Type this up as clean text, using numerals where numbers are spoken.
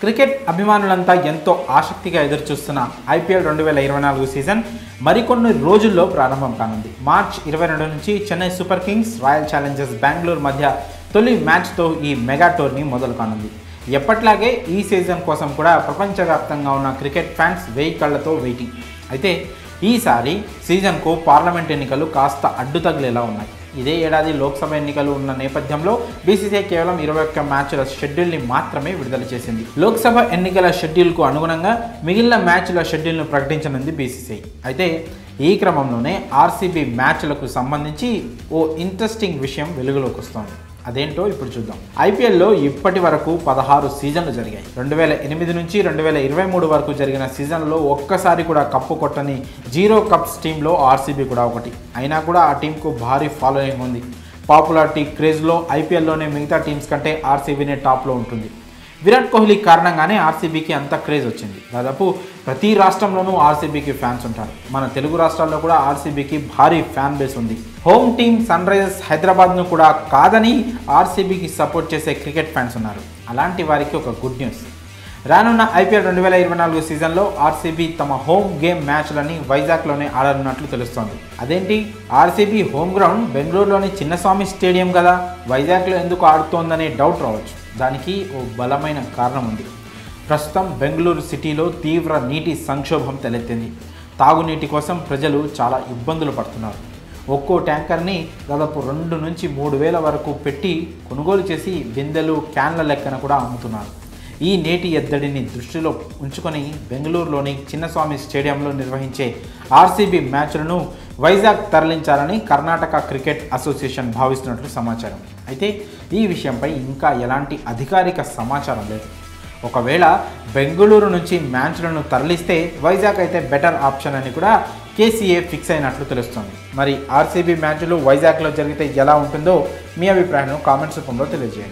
Cricket అభిమానులంతా ఎంతో ఆసక్తిగా ఎదురుచూస్తున్న ఐపీఎల్ 2024 సీజన్ మరికొన్ని రోజుల్లో ప్రారంభం కానుంది. మార్చ్ 22 నుంచి Chennai super Kings royal Challengers Bengaluru మధ్య తొలి మ్యాచ్తో ఈ మెగా టోర్నీ మొదలు కానుంది. ఎప్పట్లాగే ఈ సీజన్ కోసం కూడా ప్రపంచవ్యాప్తంగా ఉన్న క్రికెట్ ఫ్యాన్స్ వేయి కళ్లతో వెయిటింగ్. అయితే ఈసారి సీజన్కు పార్లమెంట్ ఎన్నికలు కాస్త అడ్డుతగిలేలా ఉన్నాయి. ఇదే ఏడాది లోక్సభ ఎన్నికలు ఉన్న నేపథ్యంలో బీసీసీఐ కేవలం 21 మ్యాచ్ల షెడ్యూల్ని మాత్రమే విడుదల చేసింది. లోక్సభ ఎన్నికల షెడ్యూల్కు అనుగుణంగా మిగిలిన మ్యాచ్ల షెడ్యూల్ను ప్రకటించనుంది బీసీసీఐ. అయితే ఈ క్రమంలోనే ఆర్సీబీ మ్యాచ్లకు సంబంధించి ఓ ఇంట్రెస్టింగ్ విషయం వెలుగులోకి వస్తోంది. అదేంటో ఇప్పుడు చూద్దాం. ఐపీఎల్లో ఇప్పటి వరకు 16 సీజన్లు జరిగాయి. 2008 నుంచి 2023 వరకు జరిగిన సీజన్లో ఒక్కసారి కూడా కప్పు కొట్టని జీరో కప్స్ టీంలో ఆర్సీబీ కూడా ఒకటి. అయినా కూడా ఆ టీంకు భారీ ఫాలోయింగ్ ఉంది. పాపులారిటీ క్రేజ్లో ఐపీఎల్లోనే మిగతా టీమ్స్ కంటే ఆర్సీబీనే టాప్లో ఉంటుంది. విరాట్ కోహ్లీ కారణంగానే ఆర్సీబీకి అంత క్రేజ్ వచ్చింది. దాదాపు ప్రతి రాష్ట్రంలోనూ ఆర్సీబీకి ఫ్యాన్స్ ఉంటారు. మన తెలుగు రాష్ట్రాల్లో కూడా ఆర్సీబీకి భారీ ఫ్యాన్ బేస్ ఉంది. హోమ్ టీమ్ సన్ రైజర్స్ హైదరాబాద్ను కూడా కాదని ఆర్సీబీకి సపోర్ట్ చేసే క్రికెట్ ఫ్యాన్స్ ఉన్నారు. అలాంటి వారికి ఒక గుడ్ న్యూస్. రానున్న ఐపీఎల్ 2024 సీజన్లో ఆర్సీబీ తమ హోమ్ గేమ్ మ్యాచ్లని వైజాగ్లోనే ఆడనున్నట్లు తెలుస్తోంది. అదేంటి, ఆర్సీబీ హోమ్ గ్రౌండ్ బెంగళూరులోని చిన్నస్వామి స్టేడియం కదా, వైజాగ్లో ఎందుకు ఆడుతోందనే డౌట్ రావచ్చు. దానికి ఓ బలమైన కారణం ఉంది. ప్రస్తుతం బెంగళూరు సిటీలో తీవ్ర నీటి సంక్షోభం తలెత్తింది. తాగునీటి కోసం ప్రజలు చాలా ఇబ్బందులు పడుతున్నారు. ఒక్కో ట్యాంకర్ని దాదాపు 2 నుంచి 3 వేల వరకు పెట్టి కొనుగోలు చేసి బిందెలు క్యాన్ల లెక్కన కూడా అమ్ముతున్నారు. ఈ నీటి ఎద్దడిని దృష్టిలో ఉంచుకొని బెంగళూరులోని చిన్నస్వామి స్టేడియంలో నిర్వహించే ఆర్సీబీ మ్యాచ్లను వైజాగ్ తరలించాలని కర్ణాటక క్రికెట్ అసోసియేషన్ భావిస్తున్నట్లు సమాచారం. అయితే ఈ విషయంపై ఇంకా ఎలాంటి అధికారిక సమాచారం లేదు. ఒకవేళ బెంగళూరు నుంచి మ్యాచ్లను తరలిస్తే వైజాగ్ అయితే బెటర్ ఆప్షన్ అని కూడా కేసీఏ ఫిక్స్ అయినట్లు తెలుస్తోంది. మరి ఆర్సీబీ మ్యాచ్లు వైజాగ్లో జరిగితే ఎలా ఉంటుందో మీ అభిప్రాయాలను కామెంట్స్ రూపంలో తెలియజేయండి.